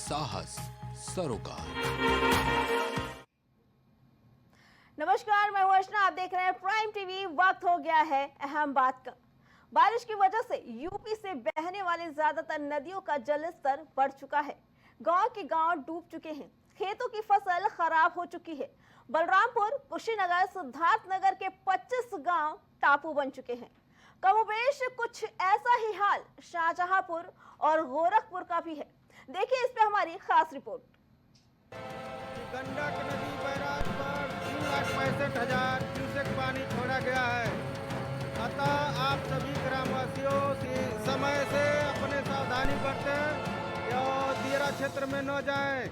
साहस सरोकार। नमस्कार, मैं हूं अर्चना, आप देख रहे हैं प्राइम टीवी। वक्त हो गया है अहम बात का। बारिश की वजह से यूपी से बहने वाली ज्यादातर नदियों का जलस्तर बढ़ चुका है। गांव के गांव डूब चुके हैं, खेतों की फसल खराब हो चुकी है। बलरामपुर, कुशीनगर, सिद्धार्थनगर के 25 गांव टापू बन चुके हैं। कमोबेश कुछ ऐसा ही हाल शाहजहांपुर और गोरखपुर का भी है। देखिए इस पे हमारी खास रिपोर्ट। गंडक नदी बैराज पर 3,65,000 क्यूसेक पानी छोड़ा गया है। अतः आप सभी ग्रामवासियों से समय से अपने सावधानी बरतें और दियरा क्षेत्र में न जाएं।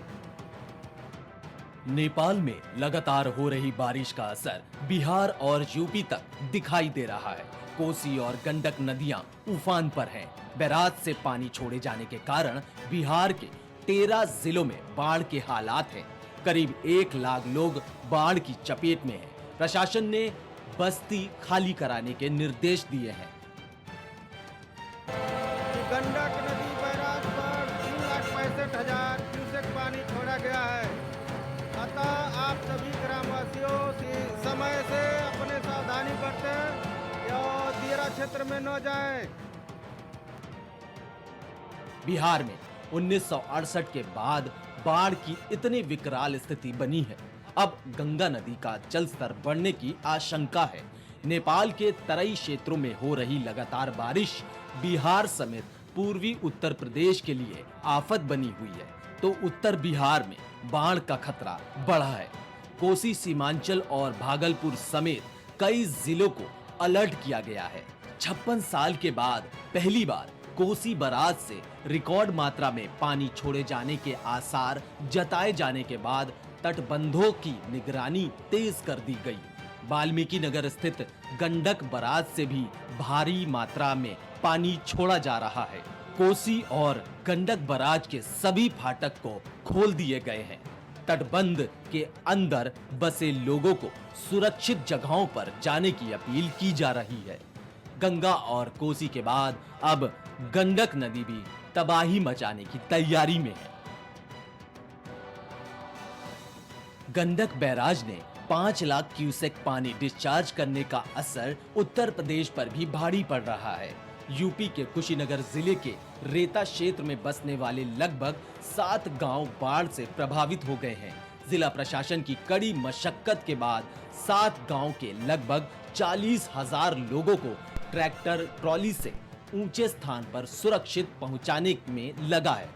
नेपाल में लगातार हो रही बारिश का असर बिहार और यूपी तक दिखाई दे रहा है। कोसी और गंडक नदियां उफान पर हैं। बैराज से पानी छोड़े जाने के कारण बिहार के 13 जिलों में बाढ़ के हालात हैं। करीब 1 लाख लोग बाढ़ की चपेट में हैं। प्रशासन ने बस्ती खाली कराने के निर्देश दिए हैं। गंडक नदी बैराज पर 3,65,000 क्यूसेक पानी छोड़ा गया है। अतः आप सभी ग्रामवासियों से समय से अपने सावधानी बरतें और दियरा क्षेत्र में न जाएं। बिहार में 1968 के बाद बाढ़ की इतनी विकराल स्थिति बनी है। अब गंगा नदी का जलस्तर बढ़ने की आशंका है। नेपाल के तराई क्षेत्रों में हो रही लगातार बारिश बिहार समेत पूर्वी उत्तर प्रदेश के लिए आफत बनी हुई है, तो उत्तर बिहार में बाढ़ का खतरा बढ़ा है। कोसी, सीमांचल और भागलपुर समेत कई जिलों को अलर्ट किया गया है। 56 साल के बाद पहली बार कोसी बराज से रिकॉर्ड मात्रा में पानी छोड़े जाने के आसार जताए जाने के बाद तटबंधों की निगरानी तेज कर दी गई। वाल्मीकि नगर स्थित गंडक बराज से भी भारी मात्रा में पानी छोड़ा जा रहा है। कोसी और गंडक बराज के सभी फाटक को खोल दिए गए हैं। तटबंध के अंदर बसे लोगों को सुरक्षित जगहों पर जाने की अपील की जा रही है। गंगा और कोसी के बाद अब गंडक नदी भी तबाही मचाने की तैयारी में है। गंडक बैराज ने 5 लाख क्यूसेक पानी डिस्चार्ज करने का असर उत्तर प्रदेश पर भी भारी पड़ रहा है। यूपी के कुशीनगर जिले के रेता क्षेत्र में बसने वाले लगभग 7 गांव बाढ़ से प्रभावित हो गए हैं। जिला प्रशासन की कड़ी मशक्कत के बाद 7 गांव के लगभग 40,000 लोगों को ट्रैक्टर ट्रॉली से ऊंचे स्थान पर सुरक्षित पहुंचाने में लगा है।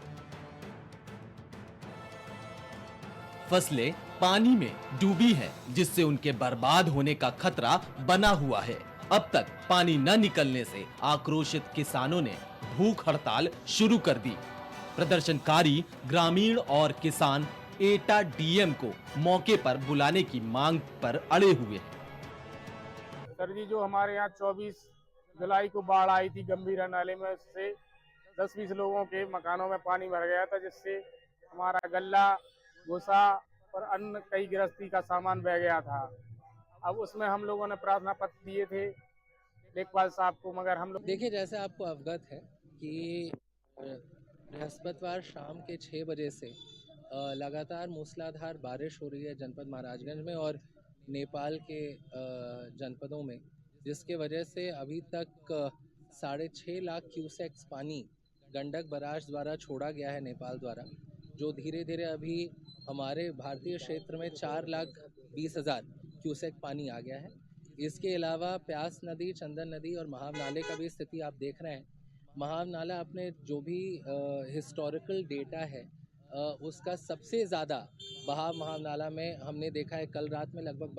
फसलें पानी में डूबी हैं, जिससे उनके बर्बाद होने का खतरा बना हुआ है। अब तक पानी न निकलने से आक्रोशित किसानों ने भूख हड़ताल शुरू कर दी। प्रदर्शनकारी ग्रामीण और किसान एटा डीएम को मौके पर बुलाने की मांग पर अड़े हुए हैं। सर जी, जो हमारे यहाँ 24 जुलाई को बाढ़ आई थी, गंभीरा नाले में से 10-20 लोगों के मकानों में पानी भर गया था, जिससे हमारा गल्ला, भूसा और अन्य कई गृहस्थी का सामान बह गया था। अब उसमें हम लोगों ने प्रार्थना पत्र दिए थे लेखपाल साहब को, मगर हम लोग देखिए, जैसे आपको अवगत है कि बृहस्पतिवार शाम के 6 बजे से लगातार मूसलाधार बारिश हो रही है जनपद महाराजगंज में और नेपाल के जनपदों में, जिसके वजह से अभी तक 6.5 लाख क्यूसेक्स पानी गंडक बराज द्वारा छोड़ा गया है नेपाल द्वारा, जो धीरे धीरे अभी हमारे भारतीय क्षेत्र में 4,20,000 क्यूसेक पानी आ गया है। इसके अलावा प्यास नदी, चंदन नदी और महाव नाले का भी स्थिति आप देख रहे हैं। महाव नाला अपने जो भी हिस्टोरिकल डेटा है उसका सबसे ज़्यादा बहाव महाव नाला में हमने देखा है। कल रात में लगभग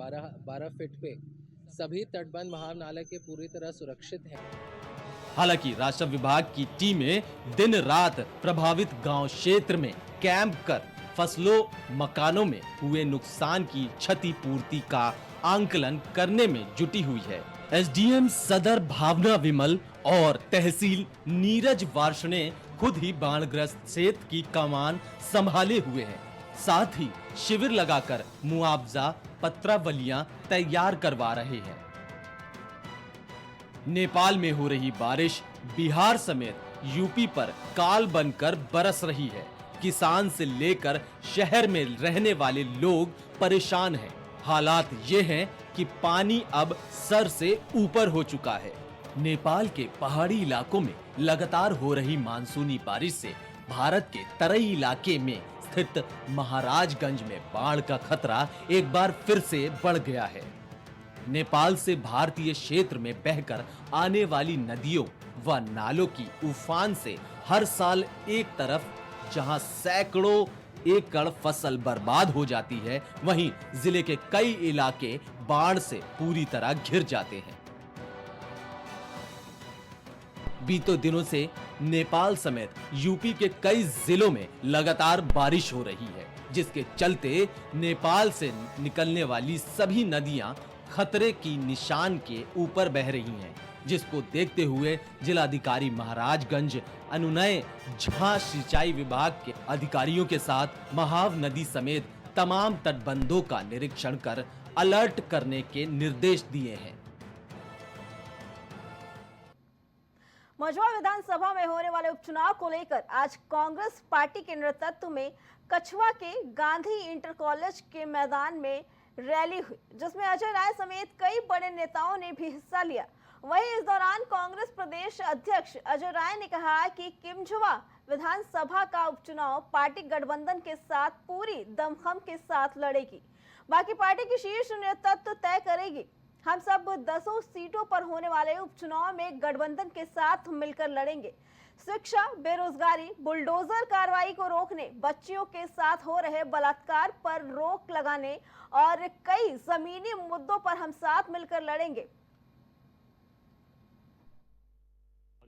12 फीट पे सभी तटबंध महाव नाले के पूरी तरह सुरक्षित हैं। हालांकि राजस्व विभाग की टीमें दिन रात प्रभावित गांव क्षेत्र में कैंप कर फसलों, मकानों में हुए नुकसान की क्षतिपूर्ति का आंकलन करने में जुटी हुई है। एसडीएम सदर भावना विमल और तहसील नीरज वार्ष्णे खुद ही बाढ़ग्रस्त क्षेत्र की कमान संभाले हुए हैं। साथ ही शिविर लगाकर मुआवजा पत्रावलियां तैयार करवा रहे हैं। नेपाल में हो रही बारिश बिहार समेत यूपी पर काल बनकर बरस रही है। किसान से लेकर शहर में रहने वाले लोग परेशान हैं। हालात ये हैं कि पानी अब सर से ऊपर हो चुका है। नेपाल के पहाड़ी इलाकों में लगातार हो रही मानसूनी बारिश से भारत के तराई इलाके में स्थित महाराजगंज में बाढ़ का खतरा एक बार फिर से बढ़ गया है। नेपाल से भारतीय क्षेत्र में बहकर आने वाली नदियों व नालों की उफान से हर साल एक तरफ जहां सैकड़ों एकड़ फसल बर्बाद हो जाती है, वहीं जिले के कई इलाके बाढ़ से पूरी तरह घिर जाते हैं। बीते दिनों से नेपाल समेत यूपी के कई जिलों में लगातार बारिश हो रही है, जिसके चलते नेपाल से निकलने वाली सभी नदियां खतरे की निशान के ऊपर बह रही हैं, जिसको देखते हुए जिलाधिकारी महाराजगंज अनुनय झा सिंचाई विभाग के अधिकारियों के साथ महाव नदी समेत तमाम तटबंधों का निरीक्षण कर अलर्ट करने के निर्देश दिए हैं। मझवा विधानसभा में होने वाले उपचुनाव को लेकर आज कांग्रेस पार्टी के नेतृत्व में कछवा के गांधी इंटर कॉलेज के मैदान में रैली हुई, जिसमें अजय राय समेत कई बड़े नेताओं ने भी हिस्सा लिया। वहीं इस दौरान कांग्रेस प्रदेश अध्यक्ष अजय राय ने कहा कि किमझवा विधानसभा का उपचुनाव पार्टी गठबंधन के साथ पूरी दमखम के साथ लड़ेगी, बाकी पार्टी की शीर्ष नेतृत्व तय करेगी। हम सब 10 सीटों पर होने वाले उपचुनाव में गठबंधन के साथ मिलकर लड़ेंगे। शिक्षा, बेरोजगारी, बुलडोजर कार्रवाई को रोकने, बच्चियों के साथ हो रहे बलात्कार पर रोक लगाने और कई जमीनी मुद्दों पर हम साथ मिलकर लड़ेंगे।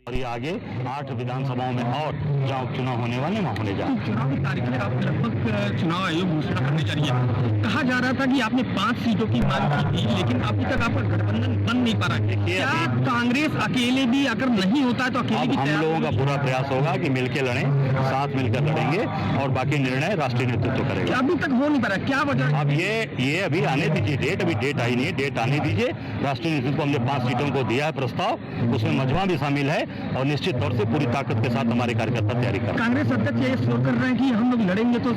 और ये आगे 8 विधानसभाओं में और जहाँ उपचुनाव होने वाले वहाँ होने जा रहे हैं। चुनाव की तारीख में आप लगभग चुनाव आयोग घोषणा करने जा रही है। कहा जा रहा था कि आपने 5 सीटों की मांग की थी, लेकिन अभी तक आपका गठबंधन बन नहीं पा रहा है। क्या कांग्रेस अकेले भी अगर नहीं होता है तो अकेले भी? हम लोगों का पूरा प्रयास होगा कि मिलकर लड़ें, साथ मिलकर लड़ेंगे और बाकी निर्णय राष्ट्रीय नेतृत्व करेगा। अभी तक हो नहीं पा रहा, क्या वजह? अब ये अभी आने दीजिए डेट, अभी डेट आई नहीं है, डेट आने दीजिए। राष्ट्रीय नेतृत्व को हमने 5 सीटों को दिया है प्रस्ताव, उसमें मझवा भी शामिल है और निश्चित तौर से पूरी ताकत के साथ हमारे कार्यकर्ता तैयारी कर रहे हैं। कांग्रेस अध्यक्ष ये श्योर कर रहे हैं कि हम लोग लड़ेंगे तो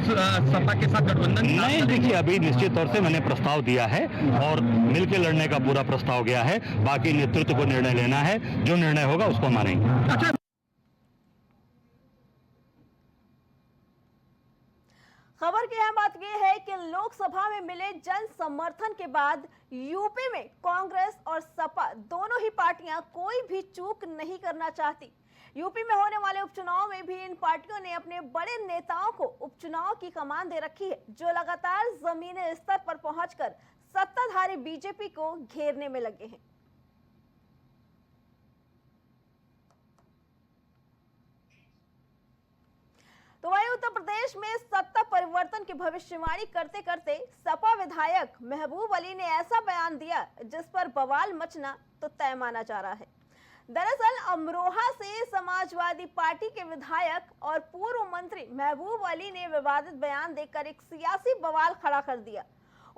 सपा के साथ गठबंधन नहीं। देखिए अभी निश्चित तौर से मैंने प्रस्ताव दिया है और मिलकर लड़ने का पूरा प्रस्ताव गया है, बाकी नेतृत्व को निर्णय लेना है, जो निर्णय होगा उसको मानेंगे। अच्छा, खबर की अहम बात यह है कि लोकसभा में मिले जन समर्थन के बाद यूपी में कांग्रेस और सपा दोनों ही पार्टियां कोई भी चूक नहीं करना चाहती। यूपी में होने वाले उपचुनाव में भी इन पार्टियों ने अपने बड़े नेताओं को उपचुनाव की कमान दे रखी है, जो लगातार जमीनी स्तर पर पहुंचकर सत्ताधारी बीजेपी को घेरने में लगे हैं। तो वहीं उत्तर प्रदेश में सत्ता परिवर्तन की भविष्यवाणी करते करते सपा विधायक महबूब अली ने ऐसा बयान दिया जिस पर बवाल मचना तो तय माना जा रहा है। दरअसल अमरोहा से समाजवादी पार्टी के विधायक और पूर्व मंत्री महबूब अली ने विवादित बयान देकर एक सियासी बवाल खड़ा कर दिया।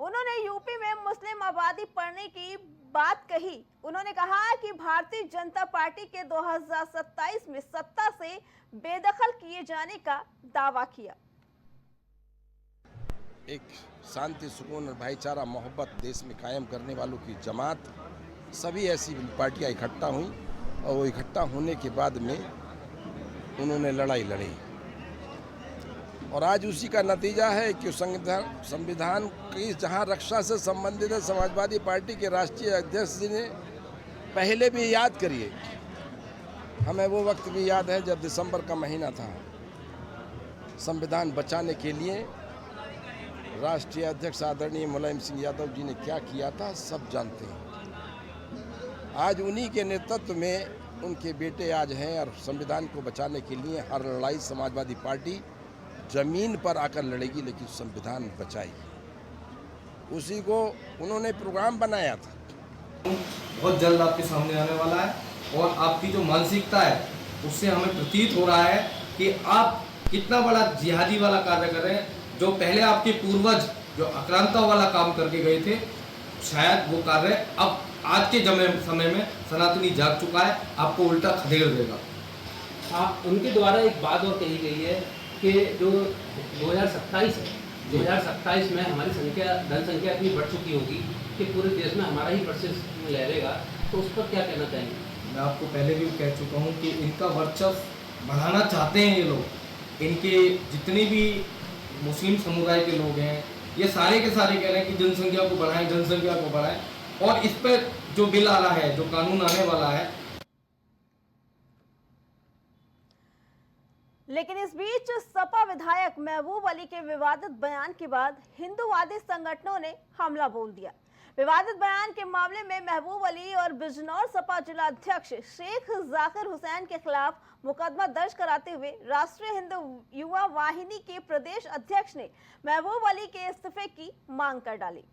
उन्होंने यूपी में मुस्लिम आबादी बढ़ने की बात कही। उन्होंने कहा कि भारतीय जनता पार्टी के 2027 में सत्ता से बेदखल किए जाने का दावा किया। एक शांति, सुकून और भाईचारा, मोहब्बत देश में कायम करने वालों की जमात, सभी ऐसी पार्टियां इकट्ठा हुई और वो इकट्ठा होने के बाद में उन्होंने लड़ाई लड़ी और आज उसी का नतीजा है कि संविधान की जहां रक्षा से संबंधित है, समाजवादी पार्टी के राष्ट्रीय अध्यक्ष जी ने पहले भी याद करिए, हमें वो वक्त भी याद है जब दिसंबर का महीना था, संविधान बचाने के लिए राष्ट्रीय अध्यक्ष आदरणीय मुलायम सिंह यादव जी ने क्या किया था, सब जानते हैं। आज उन्हीं के नेतृत्व में उनके बेटे आज हैं और संविधान को बचाने के लिए हर लड़ाई समाजवादी पार्टी जमीन पर आकर लड़ेगी, लेकिन संविधान बचाएगी। उसी को उन्होंने प्रोग्राम बनाया था। बहुत जल्द आपके सामने आने वाला है और आपकी जो मानसिकता है उससे हमें प्रतीत हो रहा है कि आप कितना बड़ा जिहादी वाला कार्य कर रहे हैं। जो पहले आपके पूर्वज जो आक्रांता वाला काम करके गए थे, शायद वो कार्य अब आज के समय में सनातनी जाग चुका है, आपको उल्टा खदेड़ देगा। आप उनके द्वारा एक बात और कही गई है कि जो 2027 है, 2027 में हमारी जनसंख्या इतनी बढ़ चुकी होगी कि पूरे देश में हमारा ही वर्चस्व लहरेगा, तो उस पर क्या कहना चाहेंगे? मैं आपको पहले भी कह चुका हूँ कि इनका वर्चस्व बढ़ाना चाहते हैं ये लोग। इनके जितने भी मुस्लिम समुदाय के लोग हैं, ये सारे के सारे कह रहे हैं कि जनसंख्या को बढ़ाएं, जनसंख्या को बढ़ाएं। और इस पर जो बिल आ रहा है, जो कानून आने वाला है। लेकिन इस बीच सपा विधायक महबूब अली के विवादित बयान के बाद हिंदूवादी संगठनों ने हमला बोल दिया। विवादित बयान के मामले में महबूब अली और बिजनौर सपा जिला अध्यक्ष शेख जाकिर हुसैन के खिलाफ मुकदमा दर्ज कराते हुए राष्ट्रीय हिंदू युवा वाहिनी के प्रदेश अध्यक्ष ने महबूब अली के इस्तीफे की मांग कर डाली।